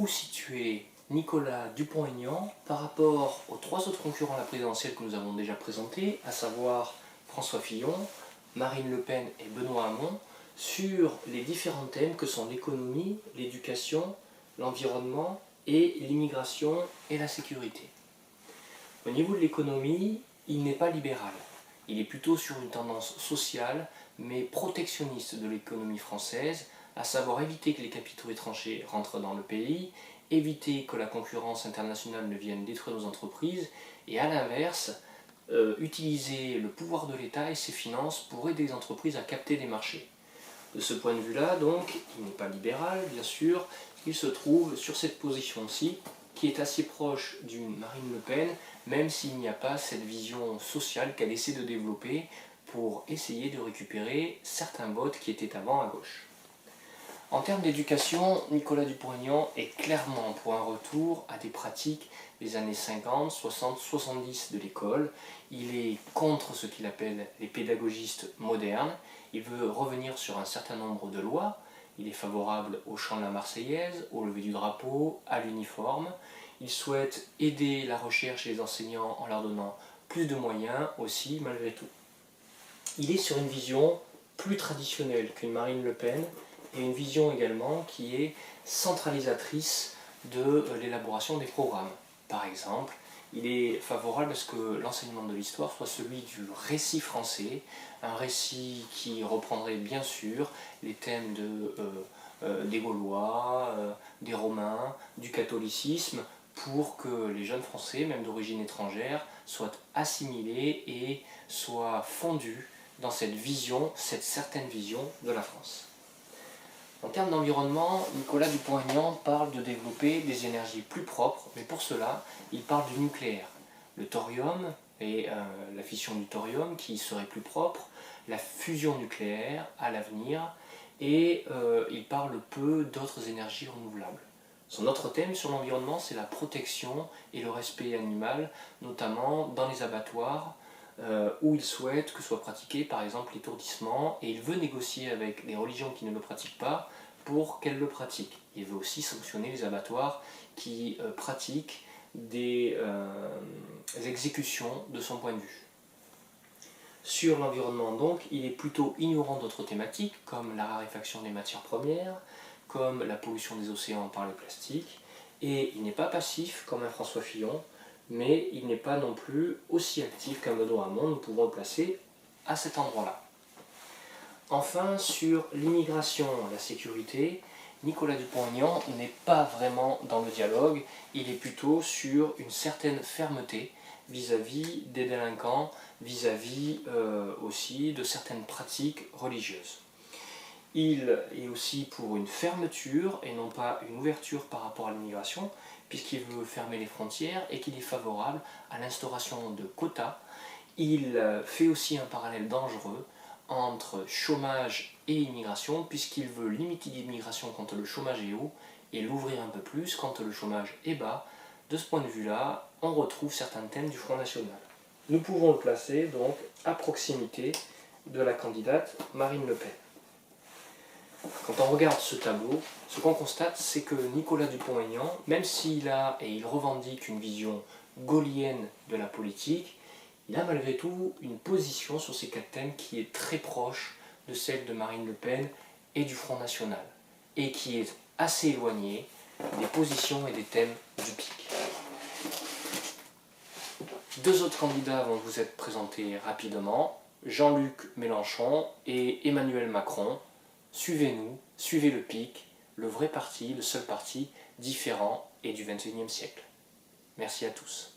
où situer Nicolas Dupont-Aignan par rapport aux trois autres concurrents à la présidentielle que nous avons déjà présentés, à savoir François Fillon, Marine Le Pen et Benoît Hamon, sur les différents thèmes que sont l'économie, l'éducation, l'environnement et l'immigration et la sécurité. Au niveau de l'économie, il n'est pas libéral. Il est plutôt sur une tendance sociale, mais protectionniste de l'économie française, à savoir éviter que les capitaux étrangers rentrent dans le pays, éviter que la concurrence internationale ne vienne détruire nos entreprises, et à l'inverse, utiliser le pouvoir de l'État et ses finances pour aider les entreprises à capter des marchés. De ce point de vue-là, donc, il n'est pas libéral, bien sûr, il se trouve sur cette position-ci, qui est assez proche d'une Marine Le Pen, même s'il n'y a pas cette vision sociale qu'elle essaie de développer pour essayer de récupérer certains votes qui étaient avant à gauche. En termes d'éducation, Nicolas Dupont-Aignan est clairement pour un retour à des pratiques des années 50, 60, 70 de l'école. Il est contre ce qu'il appelle les pédagogistes modernes. Il veut revenir sur un certain nombre de lois. Il est favorable au chant de la Marseillaise, au lever du drapeau, à l'uniforme. Il souhaite aider la recherche et les enseignants en leur donnant plus de moyens aussi, malgré tout. Il est sur une vision plus traditionnelle qu'une Marine Le Pen, et une vision également qui est centralisatrice de l'élaboration des programmes. Par exemple, il est favorable à ce que l'enseignement de l'histoire soit celui du récit français, un récit qui reprendrait bien sûr les thèmes des Gaulois, des Romains, du catholicisme, pour que les jeunes Français, même d'origine étrangère, soient assimilés et soient fondus dans cette vision, cette certaine vision de la France. En termes d'environnement, Nicolas Dupont-Aignan parle de développer des énergies plus propres, mais pour cela, il parle du nucléaire. Le thorium et la fission du thorium qui serait plus propre, la fusion nucléaire à l'avenir, et il parle peu d'autres énergies renouvelables. Son autre thème sur l'environnement, c'est la protection et le respect animal, notamment dans les abattoirs, où il souhaite que soit pratiqué par exemple l'étourdissement, et il veut négocier avec les religions qui ne le pratiquent pas pour qu'elles le pratiquent. Il veut aussi sanctionner les abattoirs qui pratiquent des exécutions de son point de vue. Sur l'environnement donc, il est plutôt ignorant d'autres thématiques comme la raréfaction des matières premières, comme la pollution des océans par le plastique, et il n'est pas passif comme un François Fillon, mais il n'est pas non plus aussi actif qu'un Benoît Hamon, nous pouvons le placer à cet endroit-là. Enfin, sur l'immigration, la sécurité, Nicolas Dupont-Aignan n'est pas vraiment dans le dialogue, il est plutôt sur une certaine fermeté vis-à-vis des délinquants, vis-à-vis aussi de certaines pratiques religieuses. Il est aussi pour une fermeture et non pas une ouverture par rapport à l'immigration, puisqu'il veut fermer les frontières et qu'il est favorable à l'instauration de quotas. Il fait aussi un parallèle dangereux entre chômage et immigration, puisqu'il veut limiter l'immigration quand le chômage est haut et l'ouvrir un peu plus quand le chômage est bas. De ce point de vue-là, on retrouve certains thèmes du Front National. Nous pouvons le placer donc à proximité de la candidate Marine Le Pen. Quand on regarde ce tableau, ce qu'on constate, c'est que Nicolas Dupont-Aignan, même s'il a et il revendique une vision gaullienne de la politique, il a malgré tout une position sur ces quatre thèmes qui est très proche de celle de Marine Le Pen et du Front National, et qui est assez éloignée des positions et des thèmes du PIC. Deux autres candidats vont vous être présentés rapidement, Jean-Luc Mélenchon et Emmanuel Macron. Suivez-nous, suivez le PIC, le vrai parti, le seul parti différent et du XXIe siècle. Merci à tous.